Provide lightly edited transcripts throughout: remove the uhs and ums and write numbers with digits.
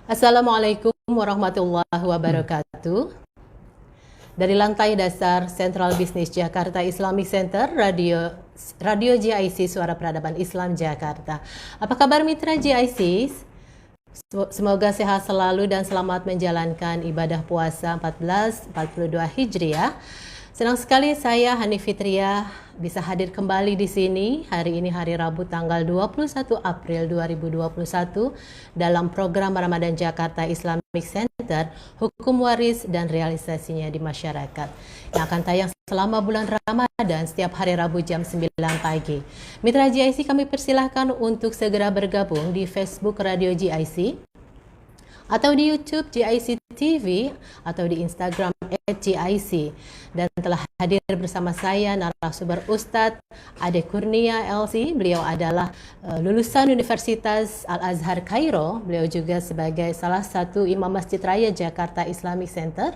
Assalamualaikum warahmatullahi wabarakatuh. Dari lantai dasar Central Business Jakarta Islamic Center, Radio GIC Suara Peradaban Islam Jakarta. Apa kabar mitra GIC? Semoga sehat selalu dan selamat menjalankan ibadah puasa 1442 Hijriah. Senang sekali saya Hani Fitria bisa hadir kembali di sini. Hari ini hari Rabu tanggal 21 April 2021 dalam program Ramadan Jakarta Islamic Center, Hukum Waris dan Realisasinya di Masyarakat, yang akan tayang selama bulan Ramadan setiap hari Rabu jam 9 pagi. Mitra GIC kami persilahkan untuk segera bergabung di Facebook Radio GIC, atau di YouTube GIC TV, atau di Instagram @GIC. Dan telah hadir bersama saya narasumber Ustadz Ade Kurnia LC. Beliau adalah lulusan Universitas Al-Azhar Kairo. Beliau juga sebagai salah satu Imam Masjid Raya Jakarta Islamic Center.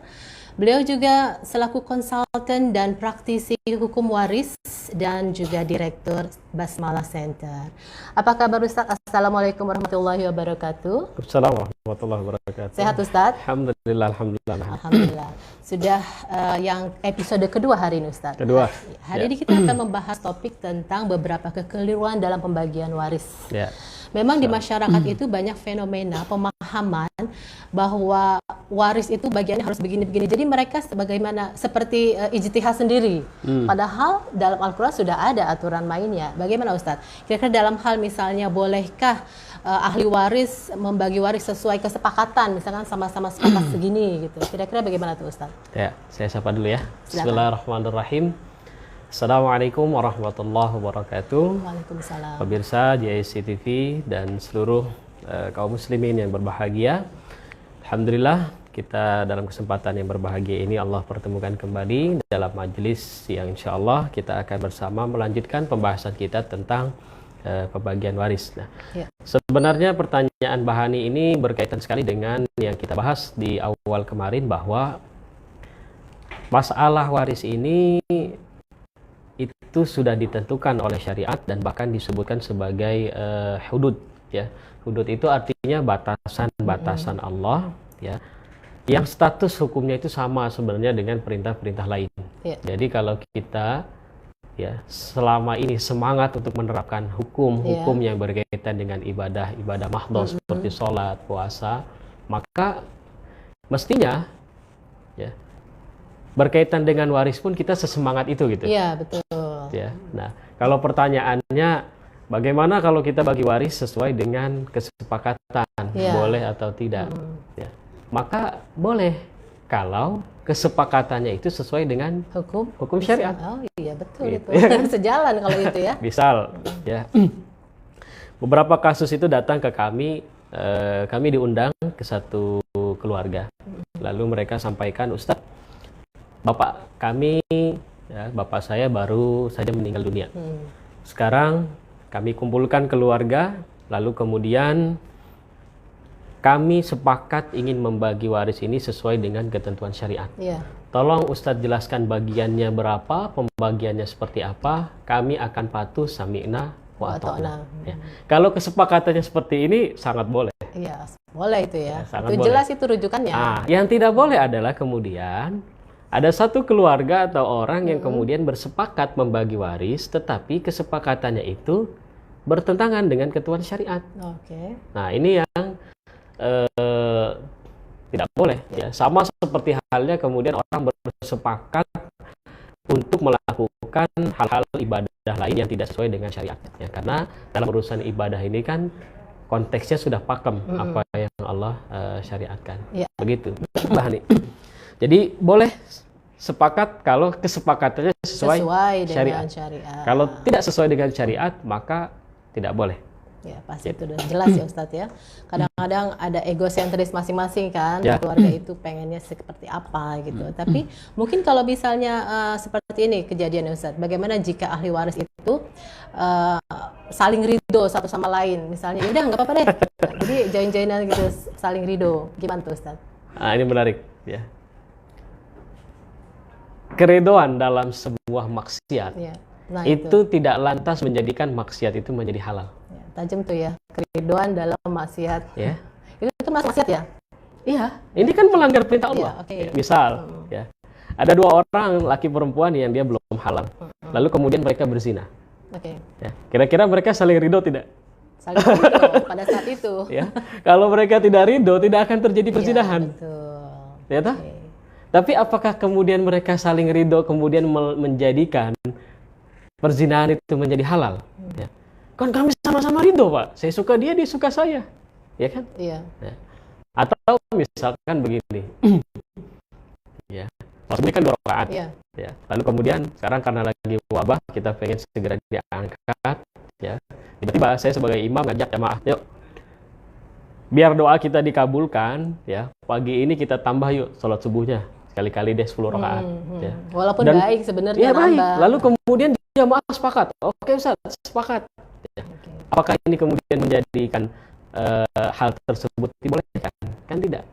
Beliau juga selaku konsultan dan praktisi hukum waris dan juga direktur Basmalah Center. Apa kabar Ustaz? Assalamualaikum warahmatullahi wabarakatuh. Assalamualaikum warahmatullahi wabarakatuh. Sehat Ustaz? Alhamdulillah. Alhamdulillah. Sudah yang episode kedua hari ini Ustaz. Kedua. Hari ini kita akan membahas topik tentang beberapa kekeliruan dalam pembagian waris. Ya. Memang di masyarakat itu banyak fenomena pemahaman bahwa waris itu bagiannya harus begini-begini. Jadi mereka seperti ijtihad sendiri. Padahal dalam Al-Quran sudah ada aturan mainnya. Bagaimana Ustadz? Kira-kira dalam hal misalnya bolehkah ahli waris membagi waris sesuai kesepakatan, misalkan sama-sama sepakat segini gitu. Kira-kira bagaimana tuh Ustadz? Ya, saya sapa dulu ya. Silakan. Bismillahirrahmanirrahim. Assalamualaikum warahmatullahi wabarakatuh. Waalaikumsalam. Pemirsa GIC TV dan seluruh kaum muslimin yang berbahagia. Alhamdulillah kita dalam kesempatan yang berbahagia ini Allah pertemukan kembali dalam majelis yang insya Allah kita akan bersama melanjutkan pembahasan kita tentang pembagian waris. Nah, sebenarnya pertanyaan Bahani ini berkaitan sekali dengan yang kita bahas di awal kemarin, bahwa masalah waris ini itu sudah ditentukan oleh syariat dan bahkan disebutkan sebagai hudud, ya. Hudud itu artinya batasan-batasan Allah, ya, yang status hukumnya itu sama sebenarnya dengan perintah-perintah lain. Jadi kalau kita selama ini semangat untuk menerapkan hukum-hukum yang berkaitan dengan ibadah mahdhah seperti sholat, puasa, maka mestinya berkaitan dengan waris pun kita sesemangat itu gitu. Iya, betul. Ya. Nah, kalau pertanyaannya bagaimana kalau kita bagi waris sesuai dengan kesepakatan, boleh atau tidak? Ya. Maka boleh kalau kesepakatannya itu sesuai dengan hukum syariat. Oh iya, betul gitu. itu. Sejalan kalau itu ya. Misal, ya. Beberapa kasus itu datang ke kami diundang ke satu keluarga. Lalu mereka sampaikan, Ustadz, bapak saya baru saja meninggal dunia. Sekarang kami kumpulkan keluarga, lalu kemudian kami sepakat ingin membagi waris ini sesuai dengan ketentuan syariat. Tolong Ustadz jelaskan bagiannya berapa, pembagiannya seperti apa, kami akan patuh sami'na wa ata'na. Kalau kesepakatannya seperti ini sangat boleh. Iya, boleh itu ya. Itu boleh. Jelas itu rujukannya. Yang tidak boleh adalah kemudian ada satu keluarga atau orang yang kemudian bersepakat membagi waris, tetapi kesepakatannya itu bertentangan dengan ketentuan syariat. Nah, ini yang tidak boleh. Ya. Sama seperti halnya kemudian orang bersepakat untuk melakukan hal-hal ibadah lain yang tidak sesuai dengan syariat. Ya, karena dalam urusan ibadah ini kan konteksnya sudah pakem apa yang Allah syariatkan. Begitu, Bahani. Jadi boleh sepakat kalau kesepakatannya sesuai dengan syariat. syariat. Kalau tidak sesuai dengan syariat, maka tidak boleh. Ya, pasti itu udah jelas ya Ustadz ya. Kadang-kadang ada egosentris masing-masing kan, keluarga itu pengennya seperti apa gitu. Tapi mungkin kalau misalnya seperti ini kejadian Ustadz, bagaimana jika ahli waris itu saling ridho satu sama lain, misalnya udah nggak apa-apa deh, jadi join-joinan gitu, saling ridho, gimana tuh Ustadz? Ini menarik ya. Keridhoan dalam sebuah maksiat itu tidak lantas menjadikan maksiat itu menjadi halal. Tajam tuh ya, keriduan dalam maksiat. Ya. Itu maksiat ya? Iya, ini kan melanggar perintah Allah. Iya, oke. Ya, misal, ya, ada 2 orang laki perempuan yang dia belum halal, lalu kemudian mereka berzina. Oke. Ya, kira-kira mereka saling ridho tidak? Saling ridho pada saat itu. Ya, kalau mereka tidak ridho, tidak akan terjadi perzinahan. Iya, betul. Ya, toh? Oke. Tapi apakah kemudian mereka saling ridho kemudian menjadikan perzinahan itu menjadi halal? Ya. Kan kami sama-sama ridho, Pak. Saya suka dia suka saya. Ya kan? Iya. Ya. Atau misalkan begini. Ya. Maksudnya kan 2 rakaat. Iya. Ya. Lalu kemudian sekarang karena lagi wabah, kita pengen segera diangkat, ya. Tiba-tiba saya sebagai imam ngajak jamaah, yuk. Biar doa kita dikabulkan, ya. Pagi ini kita tambah yuk sholat subuhnya. Sekali-kali deh 10 rakaat, ya. Walaupun Dan- baik sebenarnya Iya baik. nambah. Lalu kemudian jamaah sepakat. Oke Ustaz, sepakat. Ya. Oke. Apakah ini kemudian menjadikan hal tersebut dibolehkan? Kan tidak.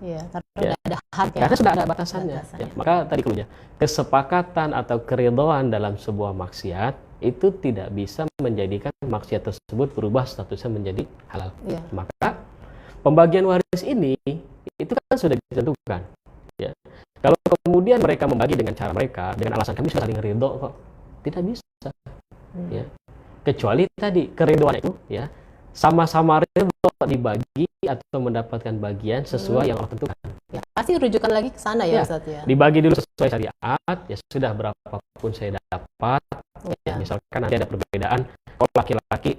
Iya, karena Ya. nggak ada hadnya. Karena sudah ada batasannya. Ya, maka tadi keluarnya kesepakatan atau keridhaan dalam sebuah maksiat itu tidak bisa menjadikan maksiat tersebut berubah statusnya menjadi halal. Iya. Maka pembagian waris ini itu kan sudah ditentukan. Ya. Kalau kemudian mereka membagi dengan cara mereka dengan alasan kami sudah saling ridho kok, tidak bisa. Ya. Kecuali tadi keridhaan itu, ya, sama-sama ridho dibagi atau mendapatkan bagian sesuai yang Allah tentukan. Ya, pasti rujukan lagi ke sana ya, Ya. Ustaz ya. Dibagi dulu sesuai syariat, ya sudah berapapun saya dapat. Ya. Ya, misalkan nanti ada perbedaan, kalau laki-laki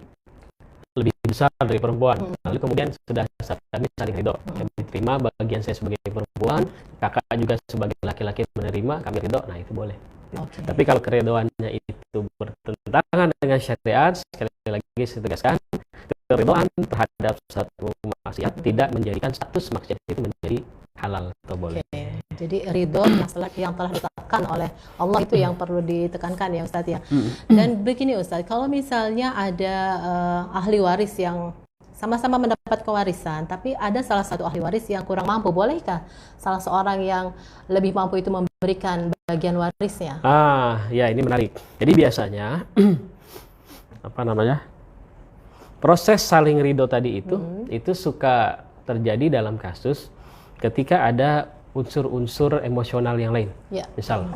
lebih besar dari perempuan, lalu kemudian sudah kami saling ridho, kami terima bagian saya sebagai perempuan, kakak juga sebagai laki-laki menerima, kami ridho, nah itu boleh. Oke. Tapi kalau keridhoannya itu bertentangan dengan syariat, sekali lagi saya tegaskan, keridhoan terhadap satu maksiat tidak menjadikan status maksiat itu menjadi halal atau boleh. Oke. Jadi ridho yang telah ditetapkan oleh Allah itu yang perlu ditekankan ya Ustadz ya. Dan begini Ustadz, kalau misalnya ada ahli waris yang sama-sama mendapat kewarisan, tapi ada salah satu ahli waris yang kurang mampu, bolehkah salah seorang yang lebih mampu itu memberikan bagian warisnya? Ya ini menarik. Jadi biasanya proses saling ridho tadi itu suka terjadi dalam kasus ketika ada unsur-unsur emosional yang lain. Ya. Misal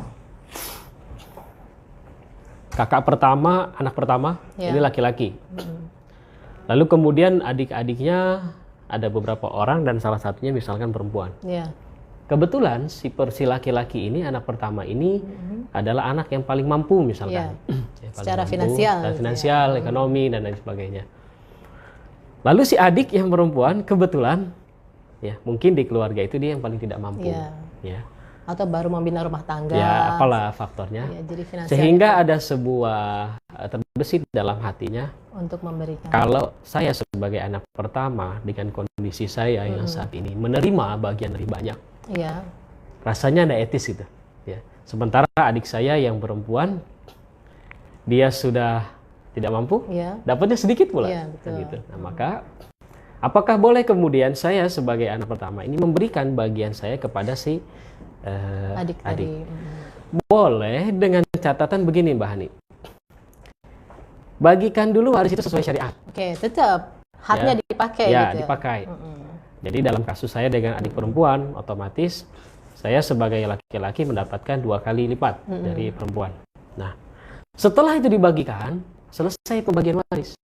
kakak pertama, anak pertama, Ya. ini laki-laki. Lalu kemudian adik-adiknya ada beberapa orang dan salah satunya misalkan perempuan. Ya. Kebetulan si laki-laki ini, anak pertama ini adalah anak yang paling mampu misalkan. Ya, paling Secara mampu, finansial secara gitu ya. finansial, ekonomi dan lain sebagainya. Lalu si adik yang perempuan kebetulan, ya mungkin di keluarga itu dia yang paling tidak mampu. Ya. Ya. Atau baru membina rumah tangga. Ya, apalah faktornya. Ya, jadi finansial Sehingga ada sebuah terbesit dalam hatinya, untuk memberikan. kalau saya sebagai anak pertama dengan kondisi saya yang saat ini menerima bagian dari banyak, Iya. rasanya ada etis gitu. Ya. Sementara adik saya yang perempuan, dia sudah tidak mampu, Iya. dapatnya sedikit pula. Iya, betul. Gitu. Nah, maka apakah boleh kemudian saya sebagai anak pertama ini memberikan bagian saya kepada si Adik tadi. Boleh dengan catatan begini Mbak Hani. Bagikan dulu waris itu sesuai syariat. Oke, tetap haknya dipakai Ya, gitu. dipakai. Jadi dalam kasus saya dengan adik perempuan, otomatis saya sebagai laki-laki mendapatkan 2 kali lipat dari perempuan. Nah, setelah itu dibagikan, selesai pembagian waris.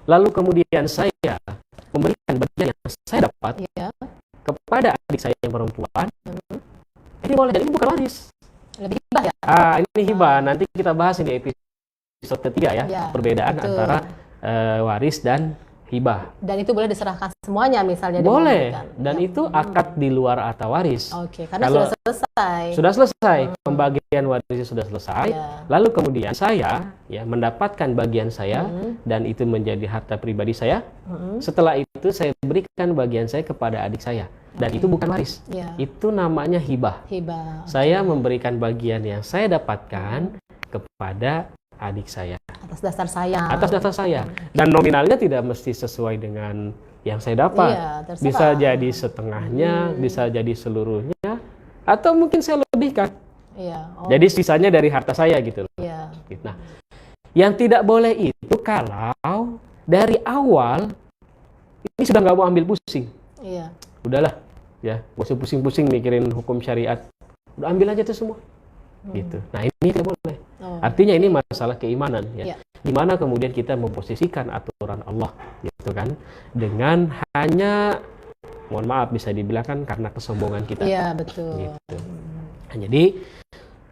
Lalu kemudian saya memberikan bagian yang saya dapat Iya. kepada adik saya yang perempuan. Ini boleh, jadi ini bukan waris. Lebih hibah ya? Ini hibah. Nanti kita bahas di episode ketiga ya, Ya, perbedaan betul. antara waris dan hibah. Dan itu boleh diserahkan semuanya misalnya. Boleh, diberikan. dan Ya. itu akad di luar harta waris. Oke, karena Kalau sudah selesai. sudah selesai, pembagian warisnya sudah selesai. Ya. Lalu kemudian saya ya mendapatkan bagian saya dan itu menjadi harta pribadi saya. Setelah itu saya berikan bagian saya kepada adik saya. Dan itu bukan waris. Ya. Itu namanya hibah. Hibah. Saya memberikan bagian yang saya dapatkan kepada adik saya Atas dasar sayang. atas dasar saya, dan nominalnya tidak mesti sesuai dengan yang saya dapat. Iya, terserah. Bisa jadi setengahnya, bisa jadi seluruhnya, atau mungkin saya lebihkan. Iya. Oh, Jadi sisanya dari harta saya gitu loh. iya. Nah, yang tidak boleh itu kalau dari awal ini sudah nggak mau ambil pusing. Iya. Udahlah, ya, nggak usah pusing-pusing mikirin hukum syariat. Udah ambil aja itu semua. Gitu. Nah, ini tidak boleh. Artinya ini masalah keimanan, ya. Di mana kemudian kita memposisikan aturan Allah, gitu kan, dengan hanya, mohon maaf, bisa dibilang kan karena kesombongan kita. Iya, betul. Gitu. Nah, jadi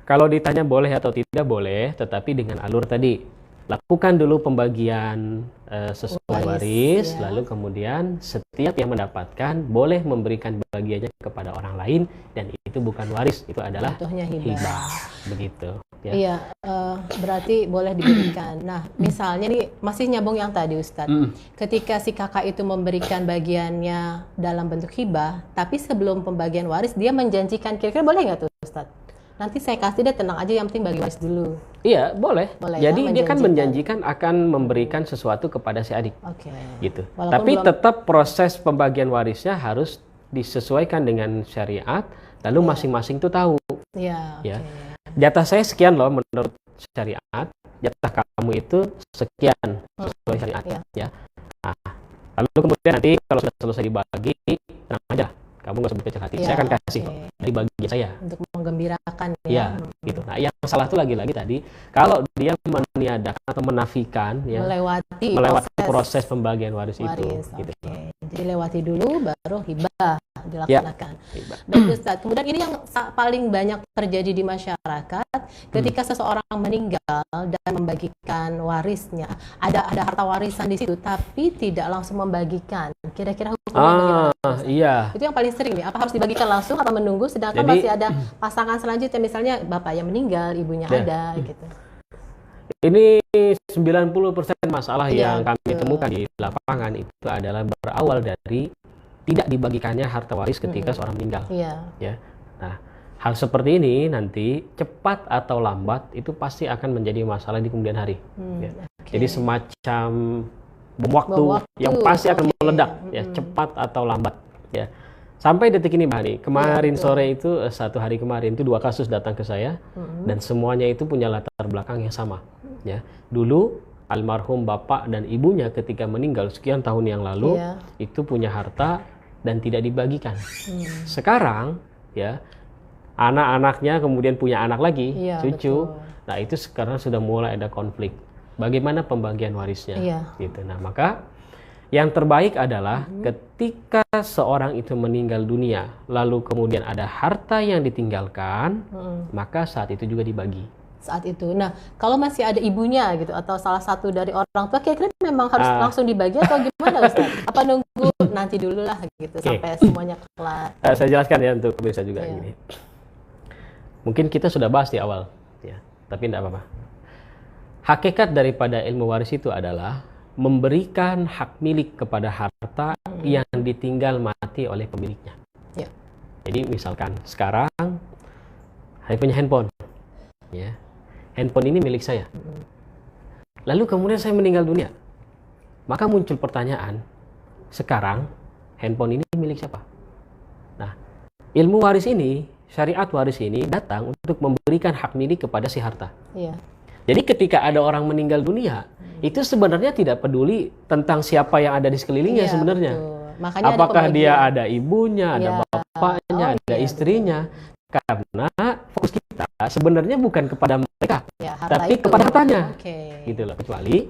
kalau ditanya boleh atau tidak boleh, tetapi dengan alur tadi. Lakukan dulu pembagian sesuai waris, ya. lalu kemudian setiap yang mendapatkan boleh memberikan bagiannya kepada orang lain, dan itu bukan waris, itu adalah hibah. Begitu. Ya. Iya, berarti boleh diberikan. Nah, misalnya nih, masih nyambung yang tadi Ustadz. Ketika si kakak itu memberikan bagiannya dalam bentuk hibah, tapi sebelum pembagian waris, dia menjanjikan, kira-kira boleh nggak tuh Ustadz? Nanti saya kasih deh, tenang aja, yang penting bagi waris dulu. Iya, boleh. Jadi ya, dia kan menjanjikan akan memberikan sesuatu kepada si adik. Oke. Gitu. Tapi tetap proses pembagian warisnya harus disesuaikan dengan syariat, lalu masing-masing tuh tahu. Iya. Ya. Jatah saya sekian loh menurut syariat, jatah kamu itu sekian sesuai syariat. Ya. Nah, lalu kemudian nanti kalau sudah selesai dibagi, tenang aja, kamu nggak usah berkecil hati. Saya akan kasih dari bagian saya. Untuk menggembirakan ya. Gitu. Nah, yang salah itu lagi-lagi tadi, kalau dia meniadakan atau menafikan, ya, melewati proses pembagian waris itu. Gitu. Jadi lewati dulu, baru hibah dilaksanakan. Baik Ustadz, kemudian ini yang paling banyak terjadi di masyarakat ketika seseorang meninggal dan membagikan warisnya. Ada harta warisan di situ, tapi tidak langsung membagikan. Kira-kira hukumnya bagaimana? Iya. Itu yang paling sering nih. Apa harus dibagikan langsung atau menunggu? Sedangkan masih ada pasangan selanjutnya, misalnya bapak yang meninggal, ibunya ada, gitu. Ini 90% masalah yang kami temukan di lapangan itu adalah berawal dari tidak dibagikannya harta waris ketika seorang meninggal. Ya. Nah, hal seperti ini nanti cepat atau lambat itu pasti akan menjadi masalah di kemudian hari. Ya. Jadi semacam bom waktu yang pasti akan meledak, ya, cepat atau lambat. Ya. Sampai detik ini, Mbak Hani, kemarin sore itu, 1 hari kemarin itu 2 kasus datang ke saya, dan semuanya itu punya latar belakang yang sama. Ya, dulu almarhum bapak dan ibunya ketika meninggal sekian tahun yang lalu itu punya harta dan tidak dibagikan. Sekarang, ya, anak-anaknya kemudian punya anak lagi, cucu. Nah, itu sekarang sudah mulai ada konflik. Bagaimana pembagian warisnya? Gitu. Nah, maka yang terbaik adalah ketika seorang itu meninggal dunia, lalu kemudian ada harta yang ditinggalkan, maka saat itu juga dibagi. Saat itu. Nah, kalau masih ada ibunya gitu atau salah satu dari orang tua, kira-kira memang harus langsung dibagi atau gimana Ustaz? Apa nunggu nanti dulu lah gitu sampai semuanya kelar? Saya jelaskan ya untuk pemirsa juga gini. Mungkin kita sudah bahas di awal, ya, tapi tidak apa-apa. Hakikat daripada ilmu waris itu adalah memberikan hak milik kepada harta yang ditinggal mati oleh pemiliknya. Jadi misalkan sekarang saya punya handphone, ya. Handphone ini milik saya. Lalu kemudian saya meninggal dunia. Maka muncul pertanyaan, sekarang handphone ini milik siapa? Nah, ilmu waris ini, syariat waris ini datang untuk memberikan hak milik kepada si harta. Jadi ketika ada orang meninggal dunia, itu sebenarnya tidak peduli tentang siapa yang ada di sekelilingnya sebenarnya. Apakah dia ada ibunya, ada bapaknya, ada istrinya. Karena fokus kita sebenarnya bukan kepada mereka, tapi kepada hartanya. Gitu loh. Kecuali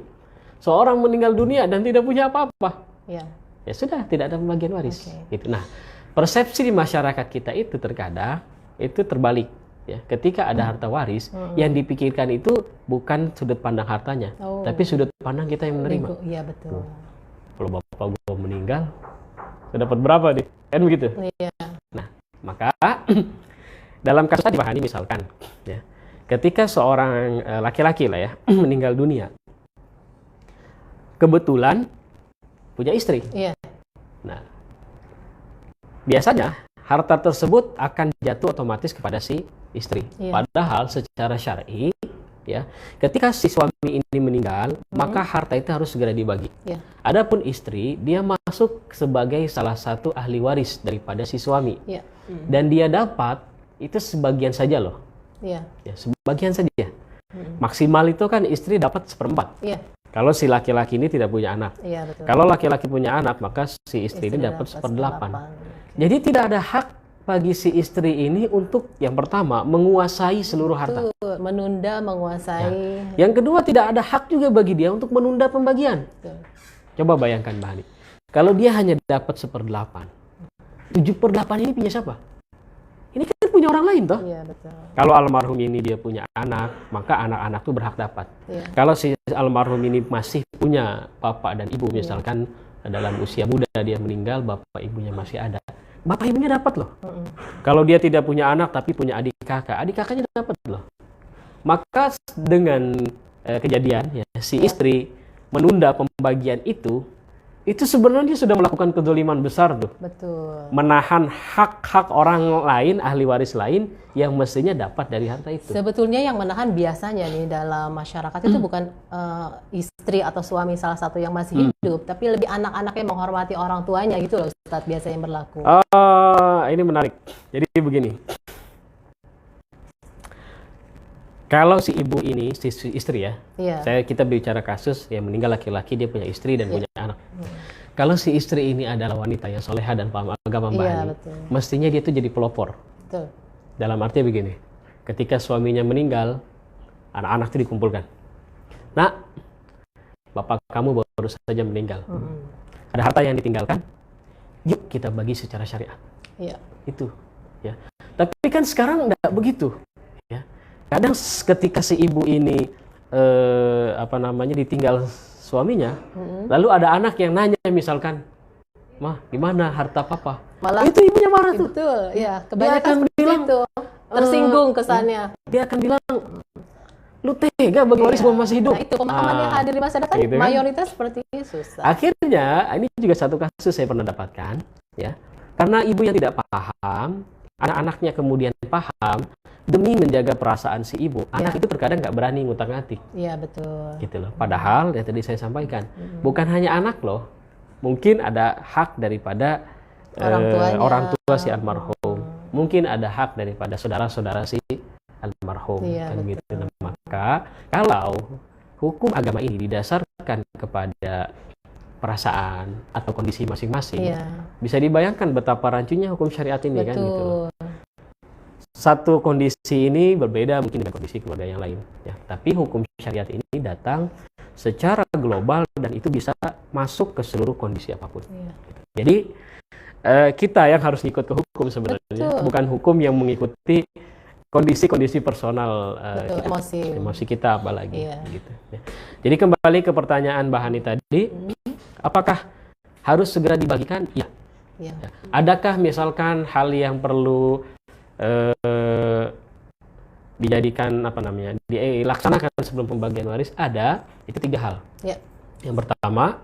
seorang meninggal dunia dan tidak punya apa-apa, ya sudah, tidak ada pembagian waris. Gitu. Nah, persepsi di masyarakat kita itu terkadang itu terbalik. Ya, ketika ada harta waris, yang dipikirkan itu bukan sudut pandang hartanya, tapi sudut pandang kita yang menerima. Iya, betul. Kalau bapak gua meninggal, saya dapat berapa nih? Kan begitu. Nah, maka dalam kasus tadi Pak Hani misalkan, ya, ketika seorang laki-laki lah ya meninggal dunia, kebetulan punya istri. Nah, biasanya harta tersebut akan jatuh otomatis kepada si istri. Padahal secara syar'i, ya, ketika si suami ini meninggal, maka harta itu harus segera dibagi. Adapun istri, dia masuk sebagai salah satu ahli waris daripada si suami, dan dia dapat itu sebagian saja loh. Ya, sebagian saja. Maksimal itu kan istri dapat 1/4. Kalau si laki-laki ini tidak punya anak. Iya, betul. Kalau laki-laki punya anak, maka si istri ini dapat 1/8. Jadi tidak ada hak bagi si istri ini untuk yang pertama menguasai seluruh harta. Betul, menunda, menguasai. Yang kedua, tidak ada hak juga bagi dia untuk menunda pembagian. Betul. Coba bayangkan Mbak Hani, kalau dia hanya dapat 1/8, 7/8 ini punya siapa? Ini kan punya orang lain toh. Iya, betul. Kalau almarhum ini dia punya anak, maka anak-anak tuh berhak dapat. Iya. Kalau si almarhum ini masih punya bapak dan ibu, misalkan dalam usia muda dia meninggal, bapak ibunya masih ada, bapak ibunya dapat loh. Kalau dia tidak punya anak tapi punya adik kakaknya dapat loh. Maka dengan kejadian ya, si istri menunda pembagian itu sebenarnya sudah melakukan kezaliman besar tuh. Betul. Menahan hak-hak orang lain, ahli waris lain yang mestinya dapat dari harta itu. Sebetulnya yang menahan biasanya nih dalam masyarakat itu bukan istri atau suami salah satu yang masih hidup, tapi lebih anak-anaknya menghormati orang tuanya gitu loh, Ustadz, biasanya yang berlaku. Ini menarik. Jadi begini. Kalau si ibu ini, si istri ya, kita bicara kasus yang meninggal laki-laki, dia punya istri dan punya anak. Kalau si istri ini adalah wanita yang soleha dan paham agama Mbak Hani, mestinya dia itu jadi pelopor. Betul. Dalam arti begini, ketika suaminya meninggal, anak-anak itu dikumpulkan. Nak, bapak kamu baru saja meninggal. Ada harta yang ditinggalkan, yuk kita bagi secara syariat. Iya. Itu. Ya. Tapi kan sekarang enggak begitu. Ya. Kadang ketika si ibu ini ditinggal suaminya, lalu ada anak yang nanya misalkan, "Mah, gimana harta papa?" Malah itu ibunya marah tuh. Betul, ya. Kebanyakan akan bilang itu tersinggung kesannya. Dia akan bilang, "Lu tega bagi waris belum masih hidup." Nah, itu pemahaman yang hadir di masa depan gitu kan? mayoritas seperti itu, susah. Akhirnya, ini juga satu kasus saya pernah dapatkan, ya. Karena ibu yang tidak paham, anak-anaknya kemudian paham, demi menjaga perasaan si ibu, anak itu terkadang nggak berani ngutak-ngatik. Iya, betul. Gitu loh. Padahal yang tadi saya sampaikan, bukan hanya anak loh, mungkin ada hak daripada orang tua si almarhum, mungkin ada hak daripada saudara-saudara si almarhum, kan gitu. Nah, maka kalau hukum agama ini didasarkan kepada perasaan atau kondisi masing-masing, bisa dibayangkan betapa rancunya hukum syariat ini. Betul. Kan gitu loh. Satu kondisi ini berbeda mungkin dengan kondisi keluarga yang lain, ya. Tapi hukum syariat ini datang secara global dan itu bisa masuk ke seluruh kondisi apapun. Jadi kita yang harus ikut ke hukum sebenarnya, bukan hukum yang mengikuti kondisi-kondisi personal emosi kita apalagi. Gitu. Ya. Jadi kembali ke pertanyaan Mbak Hani tadi, apakah harus segera dibagikan? Iya. Ya. Adakah misalkan hal yang perlu dijadikan dilaksanakan sebelum pembagian waris? Ada, itu 3 hal. Yang pertama,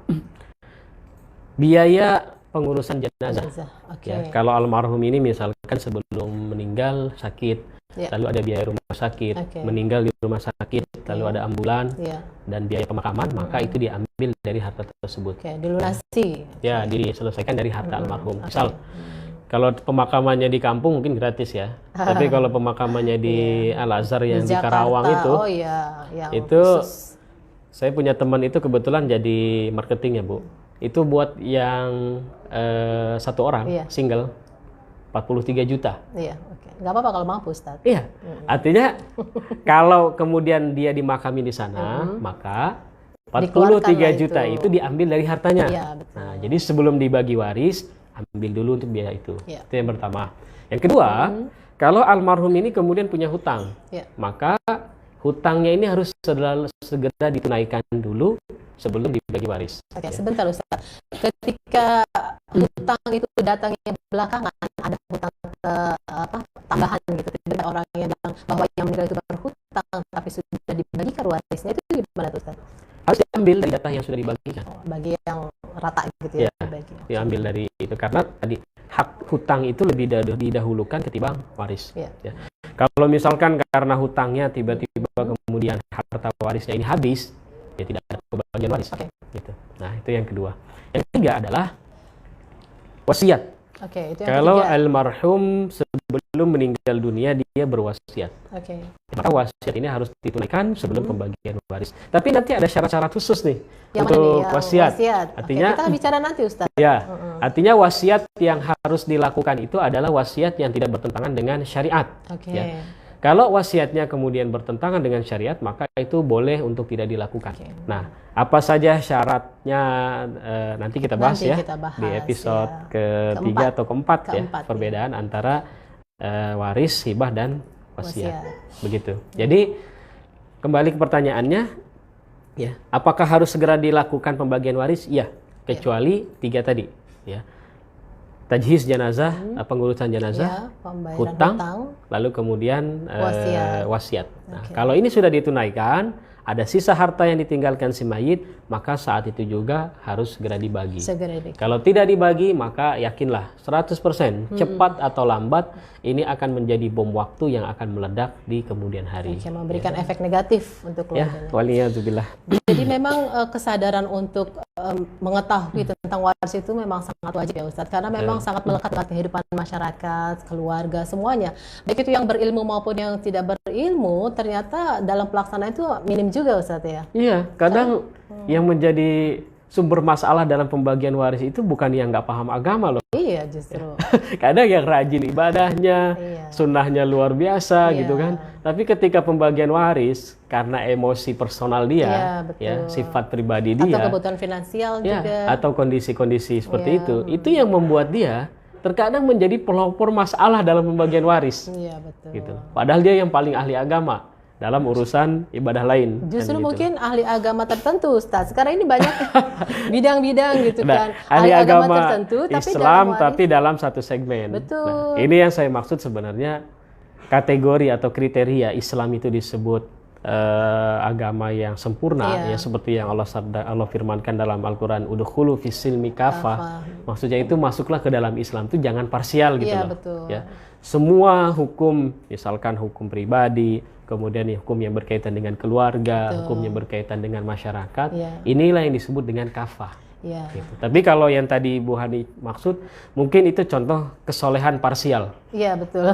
biaya pengurusan jenazah. Ya, kalau almarhum ini misalkan sebelum meninggal sakit, lalu ada biaya rumah sakit, meninggal di rumah sakit, lalu ada ambulan dan biaya pemakaman, maka itu diambil dari harta tersebut. Dilunasi. Ya, diselesaikan dari harta almarhum. Misal kalau pemakamannya di kampung mungkin gratis ya. Tapi kalau pemakamannya di Al-Azhar yang di Karawang itu saya punya teman itu kebetulan jadi marketing ya, Bu. Itu buat yang 1 orang single 43 juta. Iya, nggak apa-apa kalau mampu, Ustaz. Iya. Artinya kalau kemudian dia dimakami di sana, maka 43 juta itu diambil dari hartanya. Nah, jadi sebelum dibagi waris ambil dulu untuk biaya itu. Itu yang pertama. Yang kedua, kalau almarhum ini kemudian punya hutang, maka hutangnya ini harus segera ditunaikan dulu sebelum dibagi waris. Sebentar Ustaz. Ketika hutang itu datangnya belakangan, ada hutang tambahan gitu. Tidak orang yang bilang bahwa yang meninggal itu berhutang, tapi sudah dibagikan warisnya, itu gimana tuh Ustaz? Harus diambil dari jatah yang sudah dibagikan. Bagi yang rata gitu ya. Diambil dari itu karena tadi hak hutang itu lebih didahulukan ketimbang waris. Ya. Kalau misalkan karena hutangnya tiba-tiba kemudian harta warisnya ini habis, ya tidak ada pembagian waris. Gitu. Nah, itu yang kedua. Yang ketiga adalah wasiat. Oke, itu yang Kalau ketiga. almarhum sebelum meninggal dunia dia berwasiat, Oke. maka wasiat ini harus ditunaikan sebelum pembagian waris. Tapi nanti ada syarat-syarat khusus nih Yang mana nih? untuk Yang wasiat. wasiat. Artinya, Oke, kita bicara nanti Ustaz. ya, artinya wasiat yang harus dilakukan itu adalah wasiat yang tidak bertentangan dengan syariat. Oke. Ya. Kalau wasiatnya kemudian bertentangan dengan syariat, maka itu boleh untuk tidak dilakukan. Oke. Nah, apa saja syaratnya nanti kita bahas Nanti ya kita bahas, di episode ya. ketiga atau keempat ya, Keempat, perbedaan antara waris, hibah dan wasiat. Wasiat. Begitu. Jadi kembali ke pertanyaannya, ya, apakah harus segera dilakukan pembagian waris? Iya, kecuali tiga tadi, ya. Tajhiz jenazah, pengurusan jenazah, Ya, pembayaran hutang, hutang. lalu kemudian wasiat. Nah, Oke. kalau ini sudah ditunaikan, ada sisa harta yang ditinggalkan si mayit, maka saat itu juga harus segera dibagi. Segera dikit. Kalau tidak dibagi, maka yakinlah 100% cepat atau lambat ini akan menjadi bom waktu yang akan meledak di kemudian hari. Oke, memberikan efek negatif untuk Ya, keluarganya. waliyadzubillah. Jadi memang kesadaran untuk mengetahui tentang waris itu memang sangat wajib ya Ustadz, karena memang sangat melekat dengan kehidupan masyarakat, keluarga, semuanya. Baik itu yang berilmu maupun yang tidak berilmu, ternyata dalam pelaksanaan itu minim juga Ustadz ya. Iya, kadang yang menjadi sumber masalah dalam pembagian waris itu bukan yang nggak paham agama loh. Iya justru. Kadang yang rajin ibadahnya, Iya. sunnahnya luar biasa Iya. gitu kan. Tapi ketika pembagian waris, karena emosi personal dia, Iya, betul. ya sifat pribadi Atau dia, kebutuhan finansial ya, juga. atau kondisi-kondisi seperti Iya. itu yang membuat dia terkadang menjadi pelopor masalah dalam pembagian waris. Iya betul. Gitu. Padahal dia yang paling ahli agama dalam urusan ibadah lain. Justru kan gitu. mungkin ahli agama tertentu, Ustaz. Sekarang ini banyak bidang-bidang gitu Nah, kan. ahli agama tertentu, tapi Islam dalam waris- tapi dalam satu segmen. Betul. Nah, ini yang saya maksud sebenarnya kategori atau kriteria Islam itu disebut agama yang sempurna, Iya. ya seperti yang Allah firmankan dalam Al-Qur'an, udkhulu fis-silmi kafah. Maksudnya itu masuklah ke dalam Islam itu jangan parsial gitu Iya, loh. betul. Ya. Semua hukum, misalkan hukum pribadi, kemudian hukum yang berkaitan dengan keluarga, hukum yang berkaitan dengan masyarakat, Iya. inilah yang disebut dengan kafah. Iya. Gitu. Tapi kalau yang tadi Bu Hani maksud, mungkin itu contoh kesolehan parsial. Iya, betul.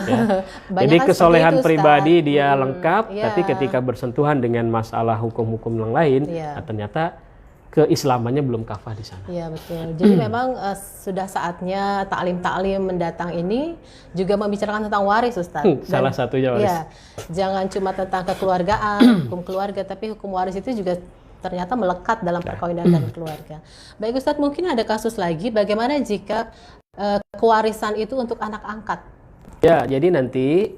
Banyak Jadi kan kesolehan seperti itu, pribadi Ustaz. dia lengkap, Iya. tapi ketika bersentuhan dengan masalah hukum-hukum yang lain, Iya. ternyata keislamannya belum kafah di sana. Iya betul. Jadi memang sudah saatnya taklim-taklim mendatang ini juga membicarakan tentang waris, Ustaz. Salah satunya waris. Iya, jangan cuma tentang kekeluargaan, hukum keluarga, tapi hukum waris itu juga ternyata melekat dalam perkawinan dan keluarga. Baik Ustaz, mungkin ada kasus lagi. Bagaimana jika kewarisan itu untuk anak angkat? Ya, jadi nanti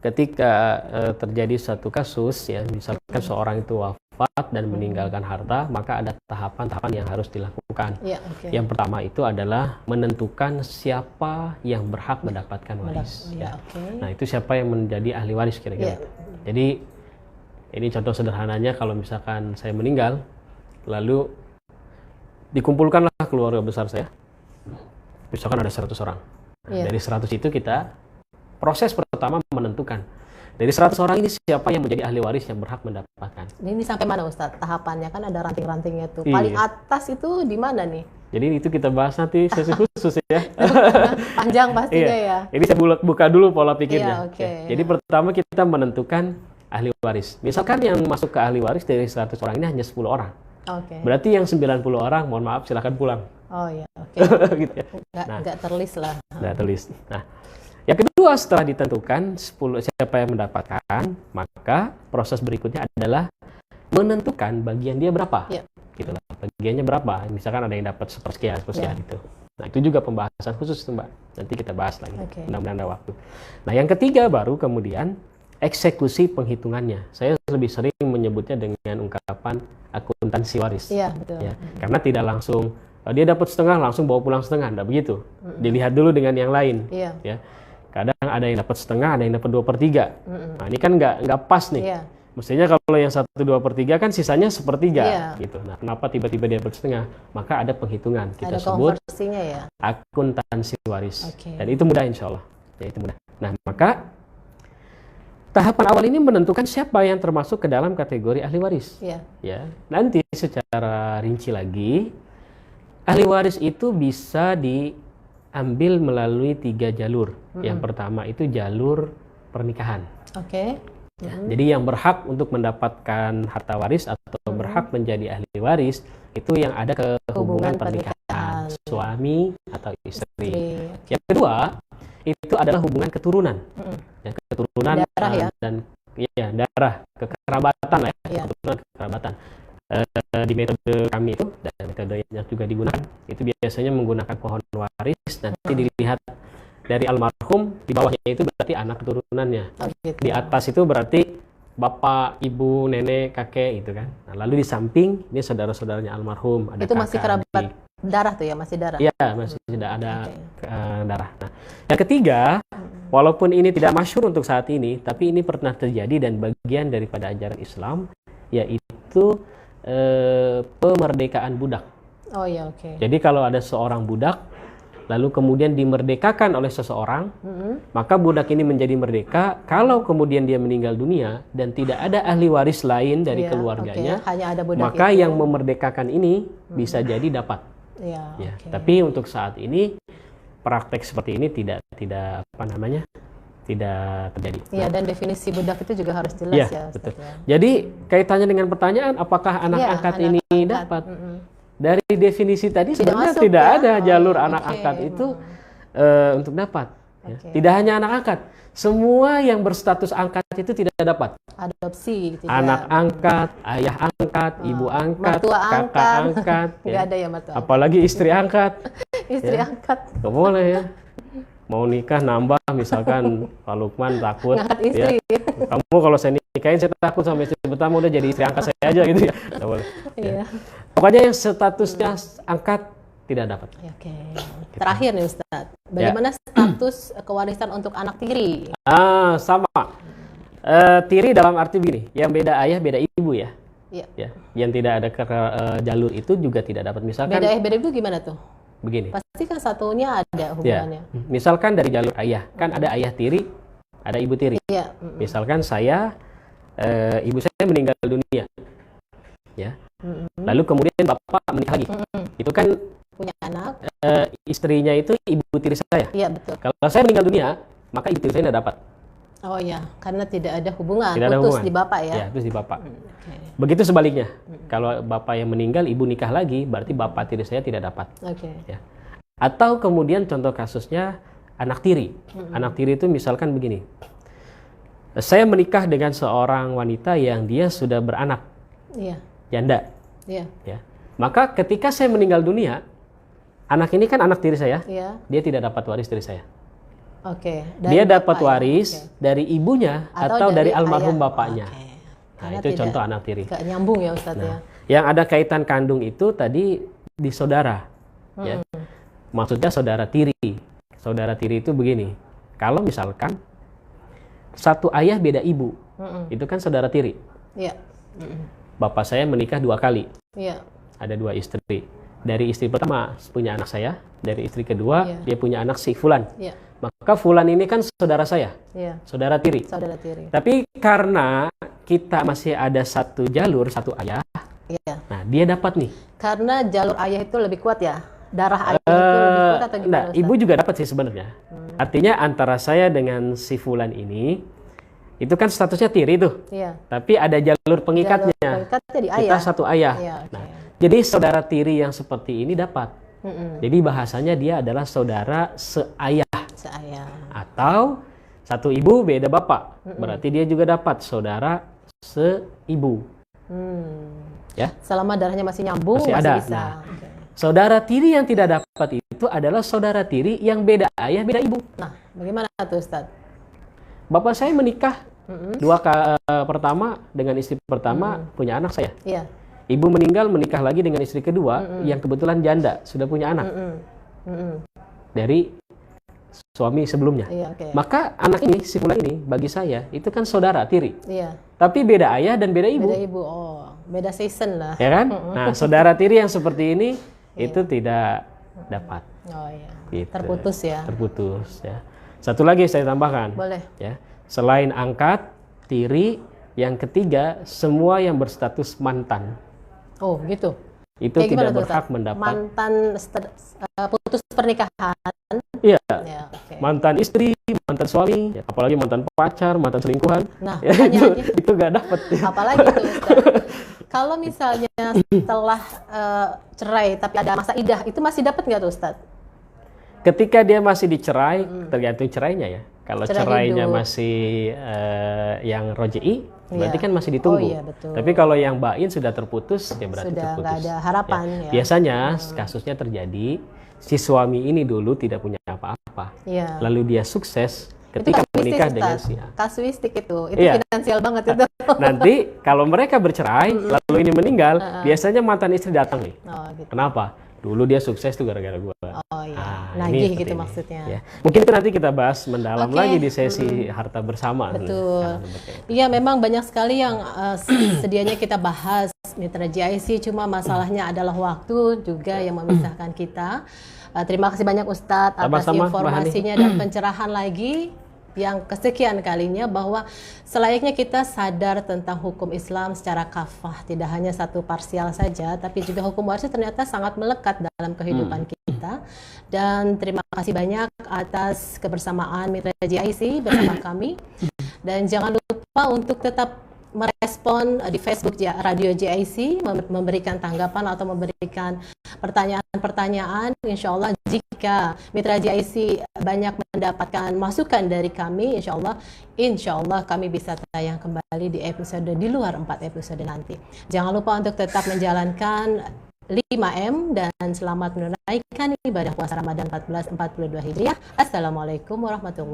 ketika terjadi satu kasus, ya misalkan seorang itu wafat dan meninggalkan harta, maka ada tahapan-tahapan yang harus dilakukan. Iya, oke. Yang pertama itu adalah menentukan siapa yang berhak mendapatkan waris. Iya, Ya. oke. Nah, itu siapa yang menjadi ahli waris kira-kira. Iya. Jadi ini contoh sederhananya, kalau misalkan saya meninggal, lalu dikumpulkanlah keluarga besar saya. Misalkan ada 100 orang. Nah, Iya. dari 100 itu kita proses pertama menentukan dari 100 orang ini siapa yang menjadi ahli waris yang berhak mendapatkan. Ini sampai mana Ustaz? Tahapannya kan ada ranting-rantingnya tuh. Iya. Paling atas itu di mana nih? Jadi itu kita bahas nanti sesi khusus ya. Panjang pastinya ya. Ini saya buka dulu pola pikirnya. Iya, oke. Ya. Jadi pertama kita menentukan ahli waris. Misalkan yang masuk ke ahli waris dari 100 orang ini hanya 10 orang. Oke. Berarti yang 90 orang, mohon maaf, silakan pulang. Oh iya, oke. Gitu ya. Nggak terlis lah. Nah, tulis. Nah, yang kedua setelah ditentukan 10 siapa yang mendapatkan, maka proses berikutnya adalah menentukan bagian dia berapa. Iya. Gitu lah. Bagiannya berapa? Misalkan ada yang dapat sepersekian gitu. Nah, itu juga pembahasan khusus tuh, Mbak. Nanti kita bahas lagi. Oke. Mudah-mudahan ada waktu. Nah, yang ketiga baru kemudian eksekusi penghitungannya. Saya lebih sering menyebutnya dengan ungkapan akuntansi waris. Iya, betul. Ya, karena tidak langsung dia dapat setengah langsung bawa pulang setengah, enggak begitu. Dilihat dulu dengan yang lain. Iya. Ya, kadang ada yang dapat setengah, ada yang dapat 2/3. Nah, ini kan nggak pas nih. Iya. Mestinya kalau yang 1/2/3 kan sisanya sepertiga, Iya. gitu. Nah, kenapa tiba-tiba dia dapat setengah? Maka ada penghitungan. Kita Ada sebut konversinya ya. akuntansi waris. Oke. Dan itu mudah insya Allah. Ya, itu mudah. Nah, maka tahapan awal ini menentukan siapa yang termasuk ke dalam kategori ahli waris. Iya. Ya, nanti secara rinci lagi, ahli waris itu bisa ambil melalui 3 jalur. Yang pertama itu jalur pernikahan. Oke. Ya, jadi yang berhak untuk mendapatkan harta waris atau berhak menjadi ahli waris itu yang ada hubungan pernikahan suami atau istri. Yang kedua itu adalah hubungan keturunan. Ya, keturunan darah, ya? Dan ya darah, kekerabatan lah ya, keturunan kekerabatan. Di metode kami itu dan metode yang juga digunakan itu biasanya menggunakan pohon waris, nanti dilihat dari almarhum, di bawahnya itu berarti anak keturunannya. Di atas itu berarti bapak, ibu, nenek, kakek gitu kan. Nah, lalu di samping ini saudara-saudaranya almarhum, ada itu masih kakak, kerabat darah tuh ya, masih darah. Iya, masih tidak ada darah. Nah, yang ketiga, walaupun ini tidak masyhur untuk saat ini, tapi ini pernah terjadi dan bagian daripada ajaran Islam, yaitu pemerdekaan budak. Oh ya, oke. Jadi kalau ada seorang budak lalu kemudian dimerdekakan oleh seseorang, maka budak ini menjadi merdeka. Kalau kemudian dia meninggal dunia dan tidak ada ahli waris lain dari keluarganya, hanya ada budak maka itu. yang memerdekakan ini bisa jadi dapat. Ya. Tapi untuk saat ini praktek seperti ini tidak terjadi. Iya, dan definisi budak itu juga harus jelas ya. Betul. Jadi kaitannya dengan pertanyaan apakah anak angkat ini dapat? Dari definisi tadi sebenarnya tidak ada jalur anak angkat itu untuk dapat. Ya. Tidak hanya anak angkat, semua yang berstatus angkat itu tidak dapat. Adopsi, tidak. Anak angkat, ayah angkat, ibu angkat, kakak angkat. Nggak ada ya mertua. Apalagi istri angkat. Istri angkat. Nggak boleh ya. Mau nikah nambah misalkan Pak Lukman takut. Ngangkat istri. Ya. Kamu kalau saya nikahin saya takut sama istri pertama, udah jadi istri angkat saya aja gitu ya. Nggak boleh. Iya. Pokoknya yang statusnya angkat tidak dapat. Oke. Terakhir nih Ustadz, bagaimana status kewarisan untuk anak tiri? Sama. Tiri dalam arti begini, yang beda ayah beda ibu ya. Iya. Ya. Yang tidak ada jalur itu juga tidak dapat. Misalkan beda ayah beda ibu gimana tuh? Begini. Pasti kan satunya ada hubungannya. Ya. Misalkan dari jalur ayah, kan ada ayah tiri, ada ibu tiri. Iya. Misalkan saya, ibu saya meninggal dunia, ya. Lalu kemudian bapak menikah lagi, itu kan punya anak. Istrinya itu ibu tiri saya. Iya, betul. Kalau saya meninggal dunia, maka ibu tiri saya tidak dapat. Oh ya, karena tidak ada hubungan, tidak putus ada hubungan. Di bapak ya. Ya, putus di bapak. Begitu sebaliknya, kalau bapak yang meninggal, ibu nikah lagi, berarti bapak tiri saya tidak dapat. Ya. Atau kemudian contoh kasusnya anak tiri. Anak tiri itu misalkan begini, saya menikah dengan seorang wanita yang dia sudah beranak. Iya. Janda. Iya. Ya. Maka ketika saya meninggal dunia, anak ini kan anak tiri saya, dia tidak dapat waris dari saya. Dia dapat waris dari ibunya atau dari almarhum bapaknya. Nah, itu contoh anak tiri. Gak nyambung ya Ustadz ya. Yang ada kaitan kandung itu tadi di saudara. Ya. Maksudnya saudara tiri. Saudara tiri itu begini. Kalau misalkan satu ayah beda ibu, itu kan saudara tiri. Iya. Bapak saya menikah 2 kali. Iya. Ada 2 istri. Dari istri pertama punya anak saya, dari istri kedua dia punya anak si Fulan. Iya. Maka Fulan ini kan saudara saya, saudara tiri. Saudara tiri. Tapi karena kita masih ada satu jalur, satu ayah, nah dia dapat nih. Karena jalur ayah itu lebih kuat ya? Darah ayah itu lebih kuat atau gimana? Nah, ibu juga dapat sih sebenarnya. Artinya antara saya dengan si Fulan ini, itu kan statusnya tiri tuh. Iya. Tapi ada jalur pengikatnya. Pengikatnya di ayah. Kita satu ayah. Nah, jadi saudara tiri yang seperti ini dapat. Jadi bahasanya dia adalah saudara seayah. Atau satu ibu beda bapak. Berarti dia juga dapat saudara seibu. Ya. Selama darahnya masih nyambung, masih ada. bisa. Nah, saudara tiri yang tidak dapat itu adalah saudara tiri yang beda ayah, beda ibu. Nah, bagaimana tuh Ustadz? Bapak saya menikah pertama dengan istri pertama punya anak saya. Iya. Ibu meninggal menikah lagi dengan istri kedua yang kebetulan janda sudah punya anak dari suami sebelumnya. Maka anak ini si Fulan ini bagi saya itu kan saudara tiri. Iya. Tapi beda ayah dan beda ibu. Beda ibu, beda season lah. Ya kan? Nah, saudara tiri yang seperti ini itu tidak dapat. Oh iya. Gitu. Terputus ya. Terputus ya. Satu lagi saya tambahkan. Boleh. Ya. Selain angkat, tiri, yang ketiga semua yang berstatus mantan. Oh gitu. Itu tidak berhak mendapat. Mantan putus pernikahan. Iya, Ya, oke. mantan istri, mantan suami, ya, apalagi mantan pacar, mantan selingkuhan, Nah, ya, makanya aja. itu nggak dapat. Apalagi tuh Ustaz. Kalau misalnya setelah cerai tapi ada masa idah, itu masih dapat nggak tuh Ustaz? Ketika dia masih dicerai, tergantung cerainya ya. Kalau Cerai cerainya hidup. masih yang roji'i, berarti Iya. kan masih ditunggu. Oh iya, betul. Tapi kalau yang bain sudah terputus, ya berarti Sudah terputus. nggak ada harapan ya. Biasanya kasusnya terjadi si suami ini dulu tidak punya apa-apa, Iya. lalu dia sukses Itu ketika kasuistik, menikah dengan Ustaz. si A. Kasuistik itu Iya. finansial banget itu. Nanti kalau mereka bercerai, lalu ini meninggal, biasanya mantan istri datang nih. Oh gitu. Kenapa? Dulu dia sukses tuh gara-gara gua. Oh iya. ini Nagih seperti gitu ini. maksudnya. Ya. Mungkin itu nanti kita bahas mendalam Oke. lagi di sesi harta bersama. Betul. Sekarang, Iya, memang banyak sekali yang sedianya kita bahas Mitra GIC, cuma masalahnya adalah waktu juga yang memisahkan kita. Terima kasih banyak Ustadz atas Sama-sama, Mbak informasinya dan pencerahan lagi yang kesekian kalinya bahwa selayaknya kita sadar tentang hukum Islam secara kafah, tidak hanya satu parsial saja, tapi juga hukum waris ternyata sangat melekat dalam kehidupan kita. Dan terima kasih banyak atas kebersamaan Mitra GIC bersama kami. Dan jangan lupa untuk tetap merespon di Facebook Radio GIC, memberikan tanggapan atau memberikan pertanyaan-pertanyaan. Insya Allah jika Mitra GIC banyak mendapatkan masukan dari kami, insya Allah kami bisa tayang kembali di episode di luar 4 episode nanti. Jangan lupa untuk tetap menjalankan 5M dan selamat menunaikan ibadah puasa Ramadan 1442 Hijriah. Assalamualaikum warahmatullahi wabarakatuh.